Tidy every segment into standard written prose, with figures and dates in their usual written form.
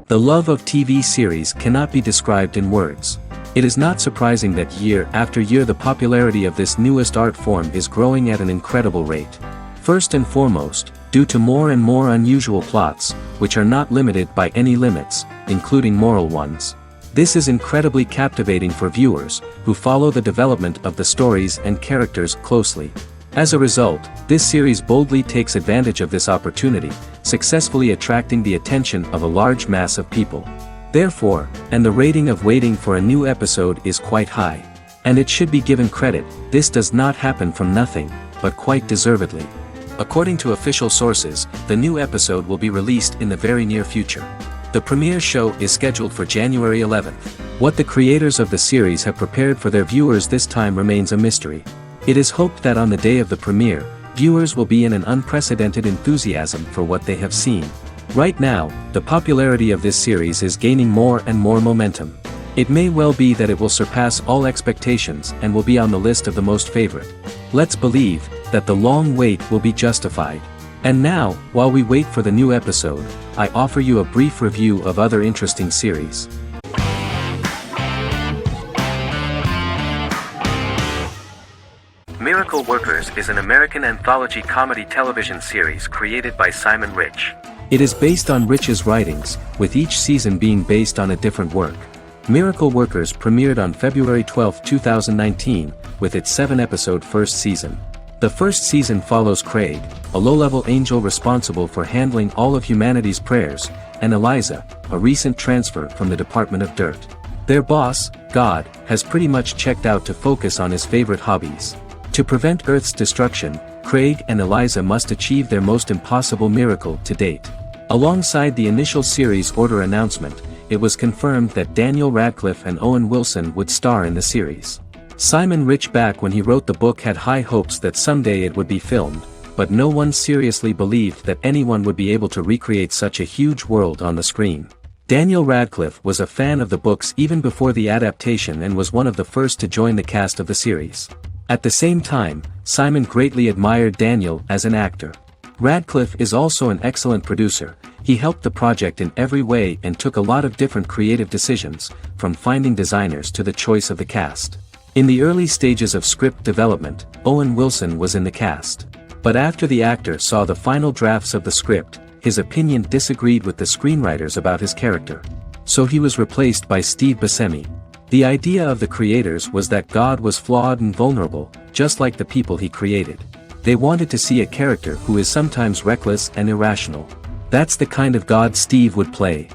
The love of TV series cannot be described in words. It is not surprising that year after year the popularity of this newest art form is growing at an incredible rate. First and foremost, due to more and more unusual plots, which are not limited by any limits, including moral ones. This is incredibly captivating for viewers, who follow the development of the stories and characters closely. As a result, this series boldly takes advantage of this opportunity, successfully attracting the attention of a large mass of people. Therefore, and the rating of waiting for a new episode is quite high. And it should be given credit, this does not happen from nothing, but quite deservedly. According to official sources, the new episode will be released in the very near future. The premiere show is scheduled for January 11th. What the creators of the series have prepared for their viewers this time remains a mystery. It is hoped that on the day of the premiere, viewers will be in an unprecedented enthusiasm for what they have seen. Right now, the popularity of this series is gaining more and more momentum. It may well be that it will surpass all expectations and will be on the list of the most favorite. Let's believe that the long wait will be justified. And now, while we wait for the new episode, I offer you a brief review of other interesting series. Miracle Workers is an American anthology comedy television series created by Simon Rich. It is based on Rich's writings, with each season being based on a different work. Miracle Workers premiered on February 12, 2019, with its 7-episode first season. The first season follows Craig, a low-level angel responsible for handling all of humanity's prayers, and Eliza, a recent transfer from the Department of Dirt. Their boss, God, has pretty much checked out to focus on his favorite hobbies. To prevent Earth's destruction, Craig and Eliza must achieve their most impossible miracle to date. Alongside the initial series order announcement, it was confirmed that Daniel Radcliffe and Owen Wilson would star in the series. Simon Rich back when he wrote the book had high hopes that someday it would be filmed, but no one seriously believed that anyone would be able to recreate such a huge world on the screen. Daniel Radcliffe was a fan of the books even before the adaptation and was one of the first to join the cast of the series. At the same time, Simon greatly admired Daniel as an actor. Radcliffe is also an excellent producer. He helped the project in every way and took a lot of different creative decisions, from finding designers to the choice of the cast. In the early stages of script development, Owen Wilson was in the cast. But after the actor saw the final drafts of the script, his opinion disagreed with the screenwriters about his character. So he was replaced by Steve Buscemi. The idea of the creators was that God was flawed and vulnerable, just like the people he created. They wanted to see a character who is sometimes reckless and irrational. That's the kind of God Steve would play.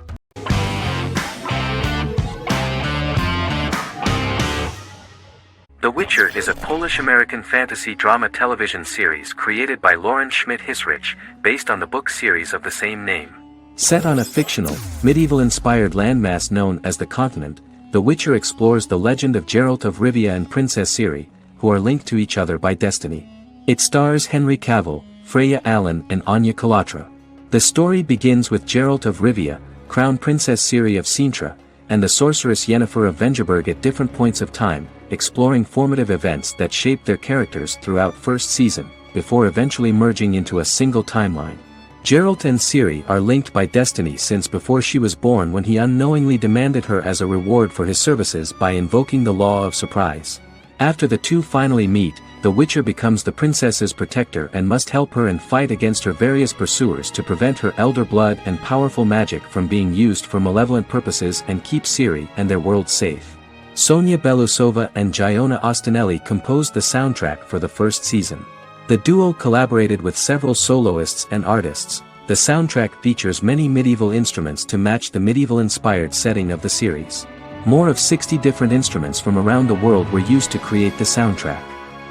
The Witcher is a Polish-American fantasy drama television series created by Lauren Schmidt-Hissrich, based on the book series of the same name. Set on a fictional, medieval-inspired landmass known as the Continent, The Witcher explores the legend of Geralt of Rivia and Princess Ciri, who are linked to each other by destiny. It stars Henry Cavill, Freya Allan and Anya Chalotra. The story begins with Geralt of Rivia, Crown Princess Ciri of Sintra, and the sorceress Yennefer of Vengerberg at different points of time, exploring formative events that shaped their characters throughout first season, before eventually merging into a single timeline. Geralt and Ciri are linked by destiny since before she was born when he unknowingly demanded her as a reward for his services by invoking the law of surprise. After the two finally meet, the Witcher becomes the princess's protector and must help her and fight against her various pursuers to prevent her elder blood and powerful magic from being used for malevolent purposes and keep Ciri and their world safe. Sonia Belousova and Giona Ostinelli composed the soundtrack for the first season. The duo collaborated with several soloists and artists. The soundtrack features many medieval instruments to match the medieval-inspired setting of the series. More of 60 different instruments from around the world were used to create the soundtrack.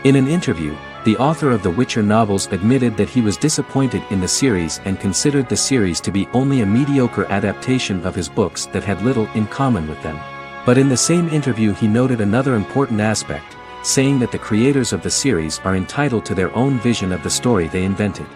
In an interview, the author of the Witcher novels admitted that he was disappointed in the series and considered the series to be only a mediocre adaptation of his books that had little in common with them. But in the same interview he noted another important aspect, saying that the creators of the series are entitled to their own vision of the story they invented.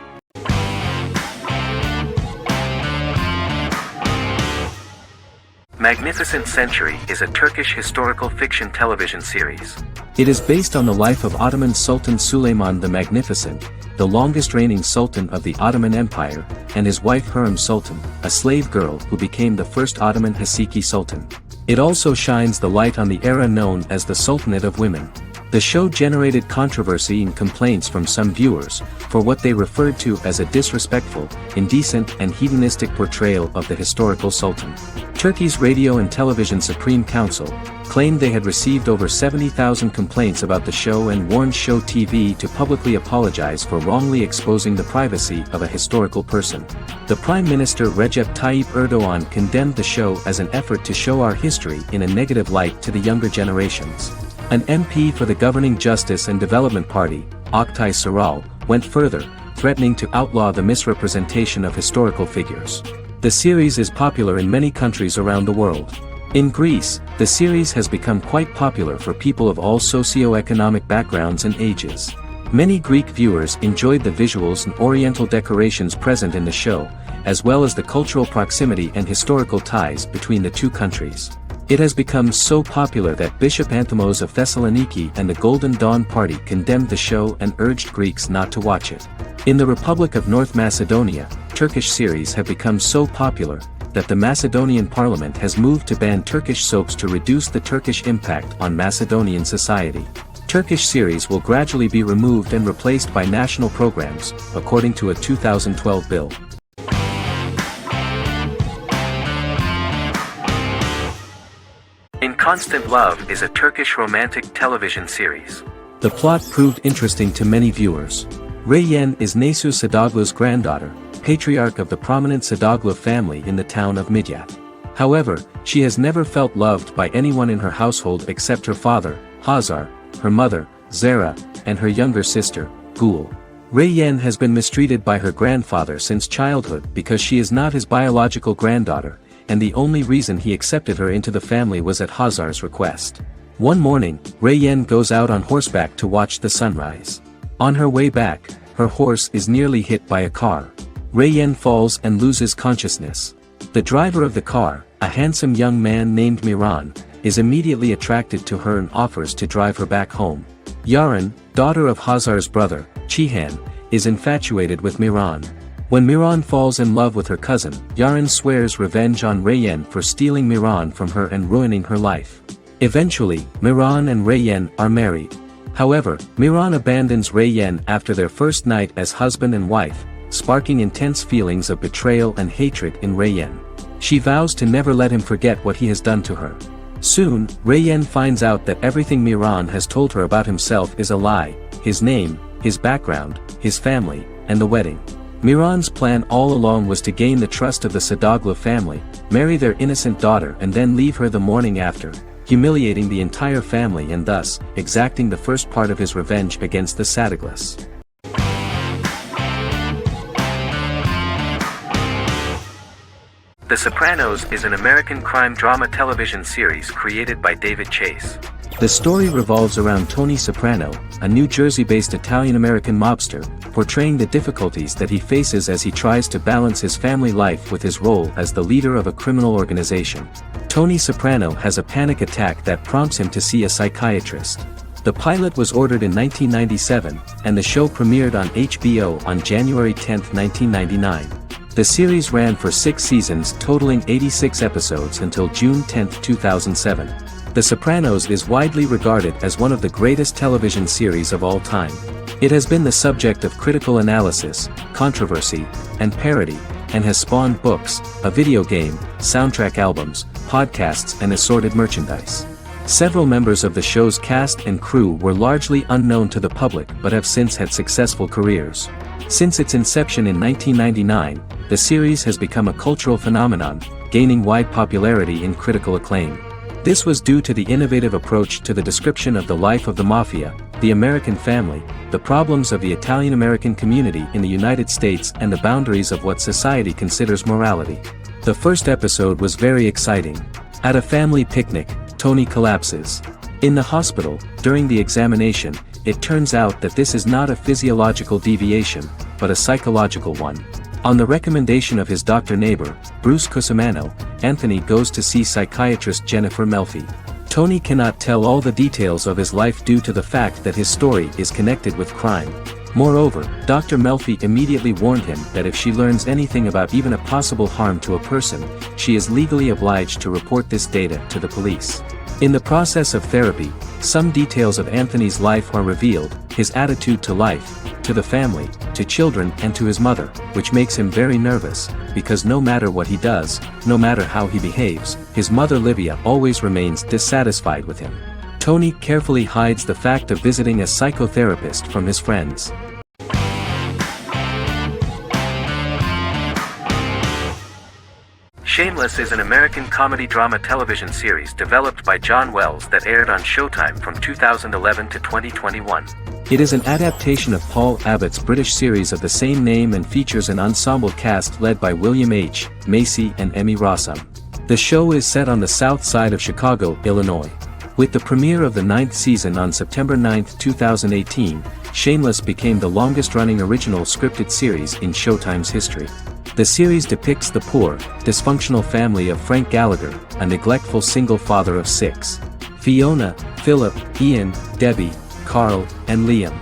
Magnificent Century is a Turkish historical fiction television series. It is based on the life of Ottoman Sultan Süleyman the Magnificent, the longest-reigning sultan of the Ottoman Empire, and his wife Hürrem Sultan, a slave girl who became the first Ottoman Haseki Sultan. It also shines the light on the era known as the Sultanate of Women. The show generated controversy and complaints from some viewers, for what they referred to as a disrespectful, indecent and hedonistic portrayal of the historical sultan. Turkey's Radio and Television Supreme Council claimed they had received over 70,000 complaints about the show and warned Show TV to publicly apologize for wrongly exposing the privacy of a historical person. The Prime Minister Recep Tayyip Erdoğan condemned the show as an effort to show our history in a negative light to the younger generations. An MP for the governing Justice and Development Party, Oktay Saral, went further, threatening to outlaw the misrepresentation of historical figures. The series is popular in many countries around the world. In Greece, the series has become quite popular for people of all socio-economic backgrounds and ages. Many Greek viewers enjoyed the visuals and oriental decorations present in the show, as well as the cultural proximity and historical ties between the two countries. It has become so popular that Bishop Anthimos of Thessaloniki and the Golden Dawn Party condemned the show and urged Greeks not to watch it. In the Republic of North Macedonia, Turkish series have become so popular that the Macedonian parliament has moved to ban Turkish soaps to reduce the Turkish impact on Macedonian society. Turkish series will gradually be removed and replaced by national programs, according to a 2012 bill. In Constant Love is a Turkish romantic television series. The plot proved interesting to many viewers. Reyyen is Nesu Sadoglu's granddaughter, patriarch of the prominent Sadoglu family in the town of Midyat. However, she has never felt loved by anyone in her household except her father, Hazar, her mother, Zara, and her younger sister, Gül. Reyyen has been mistreated by her grandfather since childhood because she is not his biological granddaughter, and the only reason he accepted her into the family was at Hazar's request. One morning, Reyyen goes out on horseback to watch the sunrise. On her way back, her horse is nearly hit by a car. Reyyen falls and loses consciousness. The driver of the car, a handsome young man named Miran, is immediately attracted to her and offers to drive her back home. Yaren, daughter of Hazar's brother, Cihan, is infatuated with Miran. When Miran falls in love with her cousin, Yaren swears revenge on Reyyen for stealing Miran from her and ruining her life. Eventually, Miran and Reyyen are married. However, Miran abandons Reyyen after their first night as husband and wife, sparking intense feelings of betrayal and hatred in Reyyen. She vows to never let him forget what he has done to her. Soon, Reyyen finds out that everything Miran has told her about himself is a lie: his name, his background, his family, and the wedding. Miran's plan all along was to gain the trust of the Sadoglu family, marry their innocent daughter and then leave her the morning after, humiliating the entire family and thus, exacting the first part of his revenge against the Sadoglus. The Sopranos is an American crime drama television series created by David Chase. The story revolves around Tony Soprano, a New Jersey-based Italian-American mobster, portraying the difficulties that he faces as he tries to balance his family life with his role as the leader of a criminal organization. Tony Soprano has a panic attack that prompts him to see a psychiatrist. The pilot was ordered in 1997, and the show premiered on HBO on January 10, 1999. The series ran for 6 seasons totaling 86 episodes until June 10, 2007. The Sopranos is widely regarded as one of the greatest television series of all time. It has been the subject of critical analysis, controversy, and parody, and has spawned books, a video game, soundtrack albums, podcasts and assorted merchandise. Several members of the show's cast and crew were largely unknown to the public but have since had successful careers. Since its inception in 1999, the series has become a cultural phenomenon, gaining wide popularity and critical acclaim. This was due to the innovative approach to the description of the life of the mafia, the American family, the problems of the Italian-American community in the United States and the boundaries of what society considers morality. The first episode was very exciting. At a family picnic, Tony collapses. In the hospital, during the examination, it turns out that this is not a physiological deviation, but a psychological one. On the recommendation of his doctor neighbor, Bruce Cusimano, Anthony goes to see psychiatrist Jennifer Melfi. Tony cannot tell all the details of his life due to the fact that his story is connected with crime. Moreover, Dr. Melfi immediately warned him that if she learns anything about even a possible harm to a person, she is legally obliged to report this data to the police. In the process of therapy, some details of Anthony's life are revealed, his attitude to life, to the family, to children and to his mother, which makes him very nervous, because no matter what he does, no matter how he behaves, his mother Livia always remains dissatisfied with him. Tony carefully hides the fact of visiting a psychotherapist from his friends. Shameless is an American comedy drama television series developed by John Wells that aired on Showtime from 2011 to 2021. It is an adaptation of Paul Abbott's British series of the same name and features an ensemble cast led by William H. Macy and Emmy Rossum. The show is set on the south side of Chicago, Illinois. With the premiere of the 9th season on September 9, 2018, Shameless became the longest-running original scripted series in Showtime's history. The series depicts the poor, dysfunctional family of Frank Gallagher, a neglectful single father of 6. Fiona, Philip, Ian, Debbie, Carl, and Liam.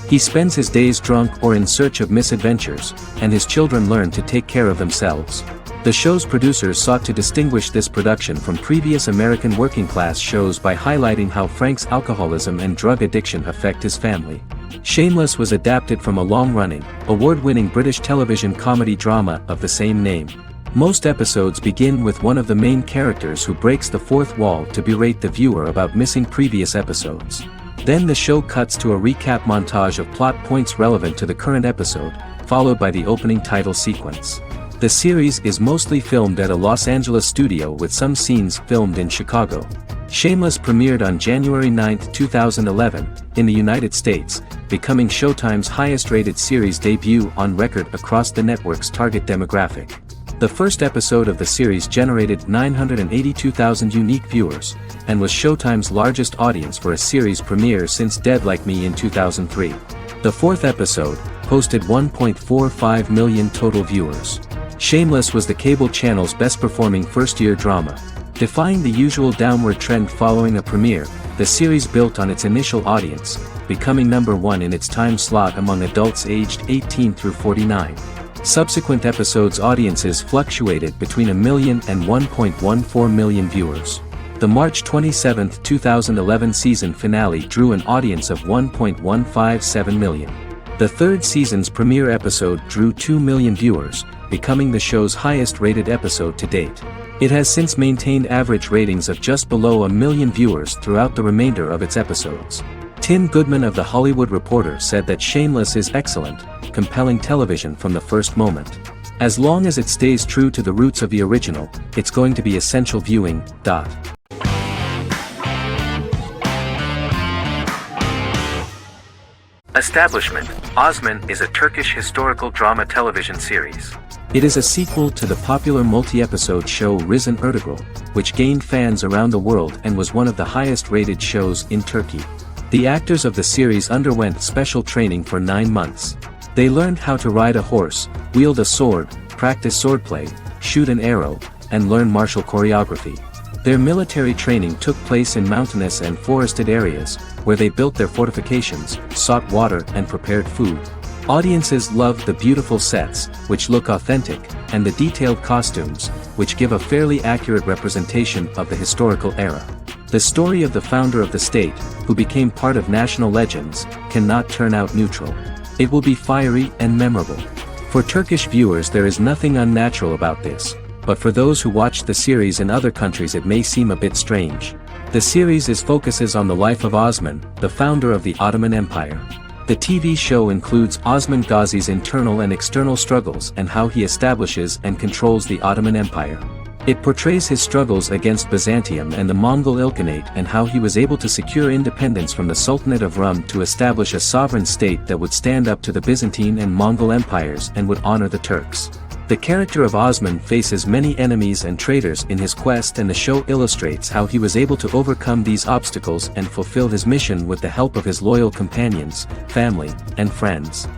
He spends his days drunk or in search of misadventures, and his children learn to take care of themselves. The show's producers sought to distinguish this production from previous American working-class shows by highlighting how Frank's alcoholism and drug addiction affect his family. Shameless was adapted from a long-running, award-winning British television comedy drama of the same name. Most episodes begin with one of the main characters who breaks the fourth wall to berate the viewer about missing previous episodes. Then the show cuts to a recap montage of plot points relevant to the current episode, followed by the opening title sequence. The series is mostly filmed at a Los Angeles studio with some scenes filmed in Chicago. Shameless premiered on January 9, 2011, in the United States, becoming Showtime's highest-rated series debut on record across the network's target demographic. The first episode of the series generated 982,000 unique viewers, and was Showtime's largest audience for a series premiere since Dead Like Me in 2003. The fourth episode posted 1.45 million total viewers. Shameless was the cable channel's best-performing first-year drama. Defying the usual downward trend following a premiere, the series built on its initial audience, becoming number 1 in its time slot among adults aged 18 through 49. Subsequent episodes' audiences fluctuated between 1 million and 1.14 million viewers. The March 27, 2011 season finale drew an audience of 1.157 million. The third season's premiere episode drew 2 million viewers, becoming the show's highest-rated episode to date. It has since maintained average ratings of just below 1 million viewers throughout the remainder of its episodes. Tim Goodman of The Hollywood Reporter said that Shameless is excellent, compelling television from the first moment. As long as it stays true to the roots of the original, it's going to be essential viewing. Establishment: Osman is a Turkish historical drama television series. It is a sequel to the popular multi-episode show Risen Ertugrul, which gained fans around the world and was one of the highest-rated shows in Turkey. The actors of the series underwent special training for 9 months. They learned how to ride a horse, wield a sword, practice swordplay, shoot an arrow, and learn martial choreography. Their military training took place in mountainous and forested areas, where they built their fortifications, sought water and prepared food. Audiences loved the beautiful sets, which look authentic, and the detailed costumes, which give a fairly accurate representation of the historical era. The story of the founder of the state, who became part of national legends, cannot turn out neutral. It will be fiery and memorable. For Turkish viewers there is nothing unnatural about this, but for those who watched the series in other countries it may seem a bit strange. The series focuses on the life of Osman, the founder of the Ottoman Empire. The TV show includes Osman Ghazi's internal and external struggles and how he establishes and controls the Ottoman Empire. It portrays his struggles against Byzantium and the Mongol Ilkhanate and how he was able to secure independence from the Sultanate of Rum to establish a sovereign state that would stand up to the Byzantine and Mongol empires and would honor the Turks. The character of Osman faces many enemies and traitors in his quest, and the show illustrates how he was able to overcome these obstacles and fulfill his mission with the help of his loyal companions, family, and friends.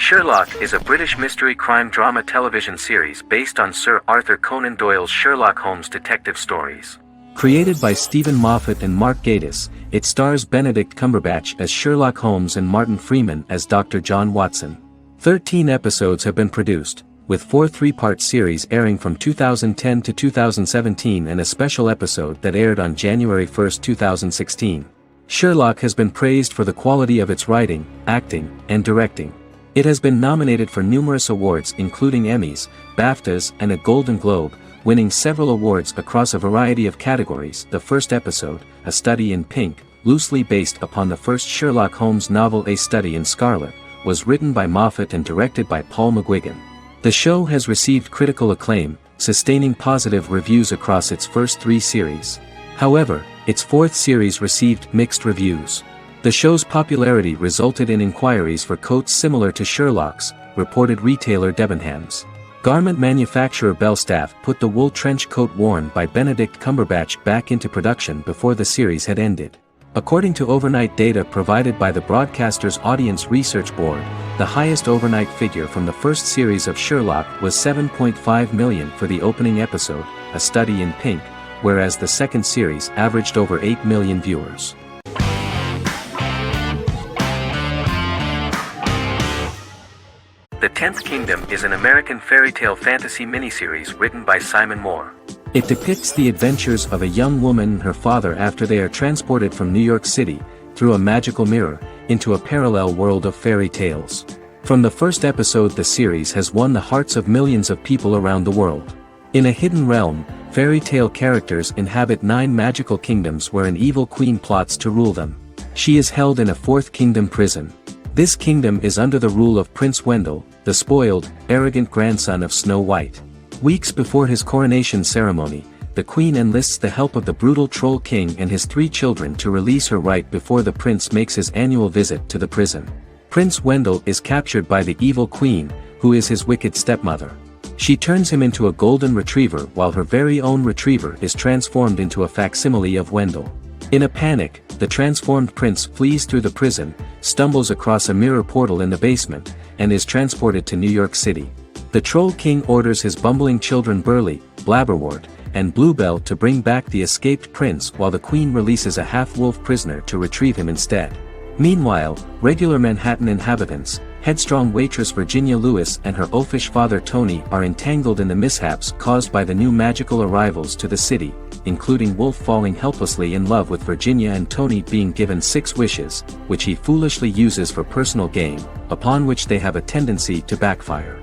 Sherlock is a British mystery crime drama television series based on Sir Arthur Conan Doyle's Sherlock Holmes detective stories. Created by Stephen Moffat and Mark Gatiss, it stars Benedict Cumberbatch as Sherlock Holmes and Martin Freeman as Dr. John Watson. 13 episodes have been produced, with 4 three-part series airing from 2010 to 2017 and a special episode that aired on January 1, 2016. Sherlock has been praised for the quality of its writing, acting, and directing. It has been nominated for numerous awards including Emmys, BAFTAs, and a Golden Globe, winning several awards across a variety of categories. The first episode, A Study in Pink, loosely based upon the first Sherlock Holmes novel A Study in Scarlet, was written by Moffat and directed by Paul McGuigan. The show has received critical acclaim, sustaining positive reviews across its first 3 series. However, its 4th series received mixed reviews. The show's popularity resulted in inquiries for coats similar to Sherlock's, reported retailer Debenhams. Garment manufacturer Belstaff put the wool trench coat worn by Benedict Cumberbatch back into production before the series had ended. According to overnight data provided by the broadcaster's Audience Research Board, the highest overnight figure from the first series of Sherlock was 7.5 million for the opening episode, A Study in Pink, whereas the second series averaged over 8 million viewers. The Tenth Kingdom is an American fairy tale fantasy miniseries written by Simon Moore. It depicts the adventures of a young woman and her father after they are transported from New York City, through a magical mirror, into a parallel world of fairy tales. From the first episode, the series has won the hearts of millions of people around the world. In a hidden realm, fairy tale characters inhabit 9 magical kingdoms where an evil queen plots to rule them. She is held in a 4th kingdom prison. This kingdom is under the rule of Prince Wendell, the spoiled, arrogant grandson of Snow White. Weeks before his coronation ceremony, the queen enlists the help of the brutal Troll King and his 3 children to release her right before the prince makes his annual visit to the prison. Prince Wendell is captured by the evil queen, who is his wicked stepmother. She turns him into a golden retriever while her very own retriever is transformed into a facsimile of Wendell. In a panic, the transformed prince flees through the prison, stumbles across a mirror portal in the basement, and is transported to New York City. The Troll King orders his bumbling children Burley, Blabberwort, and Bluebell to bring back the escaped prince while the queen releases a half-wolf prisoner to retrieve him instead. Meanwhile, regular Manhattan inhabitants, headstrong waitress Virginia Lewis and her oafish father Tony are entangled in the mishaps caused by the new magical arrivals to the city, including Wolf falling helplessly in love with Virginia and Tony being given 6 wishes, which he foolishly uses for personal gain, upon which they have a tendency to backfire.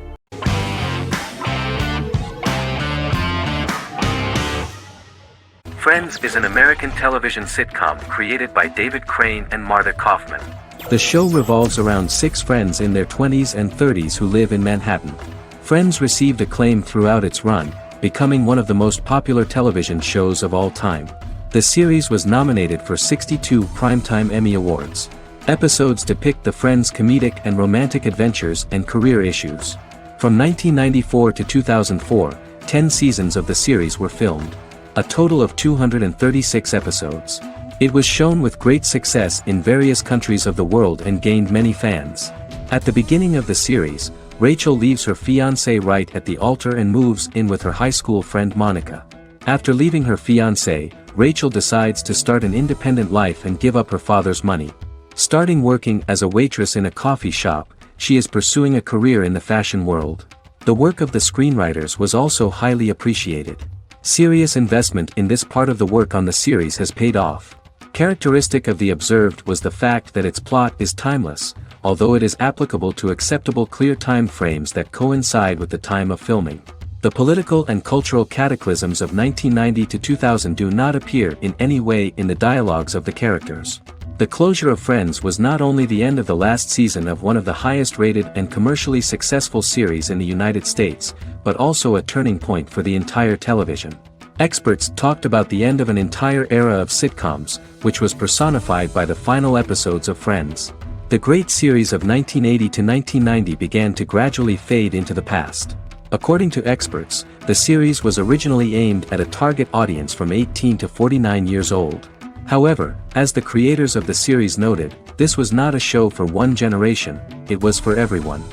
Friends is an American television sitcom created by David Crane and Martha Kaufman. The show revolves around 6 friends in their 20s and 30s who live in Manhattan. Friends received acclaim throughout its run, becoming one of the most popular television shows of all time. The series was nominated for 62 Primetime Emmy Awards. Episodes depict the friends' comedic and romantic adventures and career issues. From 1994 to 2004, 10 seasons of the series were filmed. A total of 236 episodes. It was shown with great success in various countries of the world and gained many fans. At the beginning of the series, Rachel leaves her fiancé right at the altar and moves in with her high school friend Monica. After leaving her fiancé, Rachel decides to start an independent life and give up her father's money. Starting working as a waitress in a coffee shop, she is pursuing a career in the fashion world. The work of the screenwriters was also highly appreciated. Serious investment in this part of the work on the series has paid off. Characteristic of The Observed was the fact that its plot is timeless, although it is applicable to acceptable clear time frames that coincide with the time of filming. The political and cultural cataclysms of 1990 to 2000 do not appear in any way in the dialogues of the characters. The closure of Friends was not only the end of the last season of one of the highest-rated and commercially successful series in the United States, but also a turning point for the entire television. Experts talked about the end of an entire era of sitcoms, which was personified by the final episodes of Friends. The great series of 1980 to 1990 began to gradually fade into the past. According to experts, the series was originally aimed at a target audience from 18 to 49 years old. However, as the creators of the series noted, this was not a show for one generation, it was for everyone.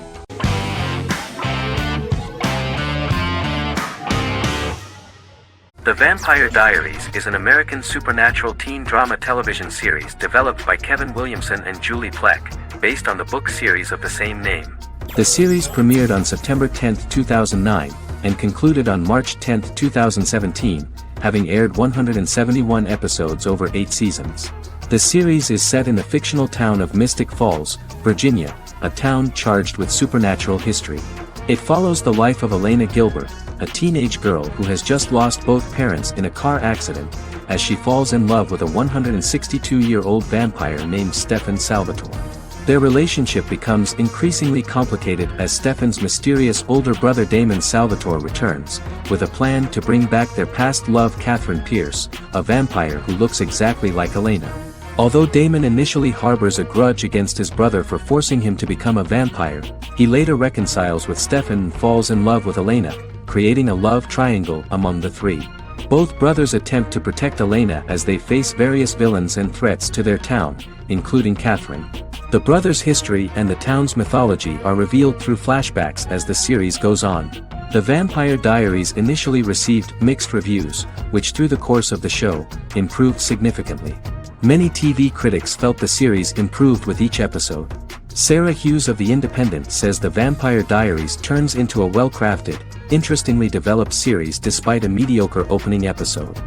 The Vampire Diaries is an American supernatural teen drama television series developed by Kevin Williamson and Julie Plec, based on the book series of the same name. The series premiered on September 10, 2009, and concluded on March 10, 2017, having aired 171 episodes over 8 seasons. The series is set in the fictional town of Mystic Falls, Virginia, a town charged with supernatural history. It follows the life of Elena Gilbert, a teenage girl who has just lost both parents in a car accident, as she falls in love with a 162-year-old vampire named Stefan Salvatore. Their relationship becomes increasingly complicated as Stefan's mysterious older brother Damon Salvatore returns, with a plan to bring back their past love Catherine Pierce, a vampire who looks exactly like Elena. Although Damon initially harbors a grudge against his brother for forcing him to become a vampire, he later reconciles with Stefan and falls in love with Elena, creating a love triangle among the three. Both brothers attempt to protect Elena as they face various villains and threats to their town, including Catherine. The brothers' history and the town's mythology are revealed through flashbacks as the series goes on. The Vampire Diaries initially received mixed reviews, which through the course of the show, improved significantly. Many TV critics felt the series improved with each episode. Sarah Hughes of The Independent says The Vampire Diaries turns into a well-crafted, interestingly developed series despite a mediocre opening episode.